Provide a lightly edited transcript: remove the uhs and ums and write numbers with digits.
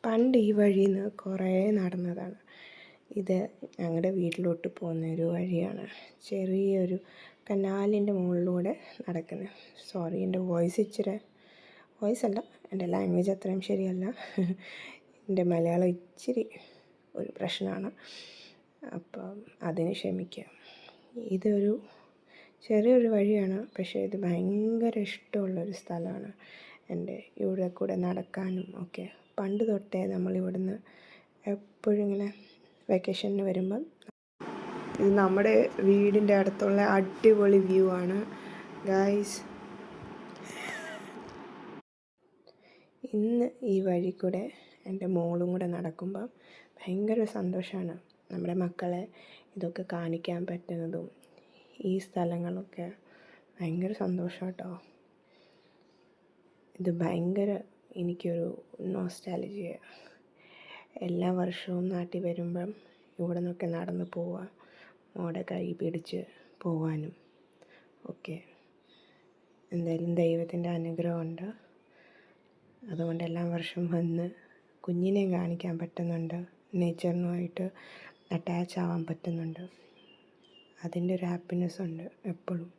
പണ്ട് ഈ വഴിയിൽ നിന്ന് കുറേ നടന്നതാണ്. ഇത് ഞങ്ങളുടെ വീട്ടിലോട്ട് പോകുന്ന ഒരു വഴിയാണ്. ചെറിയൊരു കനാലിൻ്റെ മുകളിലൂടെ നടക്കുന്നത്. സോറി, എൻ്റെ വോയിസല്ല, എൻ്റെ ലാംഗ്വേജ് അത്രയും ശരിയല്ല. എൻ്റെ മലയാളം ഇച്ചിരി ഒരു പ്രശ്നമാണ്, അപ്പം അതിന് ക്ഷമിക്കുക. ഇതൊരു ചെറിയൊരു വഴിയാണ്, പക്ഷേ ഇത് ഭയങ്കര ഇഷ്ടമുള്ളൊരു സ്ഥലമാണ്. ഇവിടെ കൂടെ നടക്കാനും ഒക്കെ പണ്ട് തൊട്ടേ നമ്മളിവിടുന്ന് എപ്പോഴും ഇങ്ങനെ വെക്കേഷന് വരുമ്പം. ഇത് നമ്മുടെ വീടിൻ്റെ അടുത്തുള്ള അടിപൊളി വ്യൂ ആണ് ഗായ്സ്. ഇന്ന് ഈ വഴി കൂടെ എൻ്റെ മോളും കൂടെ നടക്കുമ്പം ഭയങ്കര സന്തോഷമാണ്. നമ്മുടെ മക്കളെ ഇതൊക്കെ കാണിക്കാൻ പറ്റുന്നതും ഈ സ്ഥലങ്ങളൊക്കെ ഭയങ്കര സന്തോഷം കേട്ടോ. ഇത് ഭയങ്കര എനിക്കൊരു നോസ്റ്റാലജിയ. എല്ലാ വർഷവും നാട്ടിൽ വരുമ്പം ഇവിടെ നിന്നൊക്കെ നടന്ന് പോവുക, മോടെ കൈ പിടിച്ച് പോവാനും ഒക്കെ. എന്തായാലും ദൈവത്തിൻ്റെ അനുഗ്രഹമുണ്ട്. അതുകൊണ്ട് എല്ലാ വർഷവും വന്ന് കുഞ്ഞിനെയും കാണിക്കാൻ പറ്റുന്നുണ്ട്, നേച്ചറിനുമായിട്ട് അറ്റാച്ച് ആവാൻ പറ്റുന്നുണ്ട്. അതിൻ്റെ ഒരു ഹാപ്പിനെസ് ഉണ്ട് എപ്പോഴും.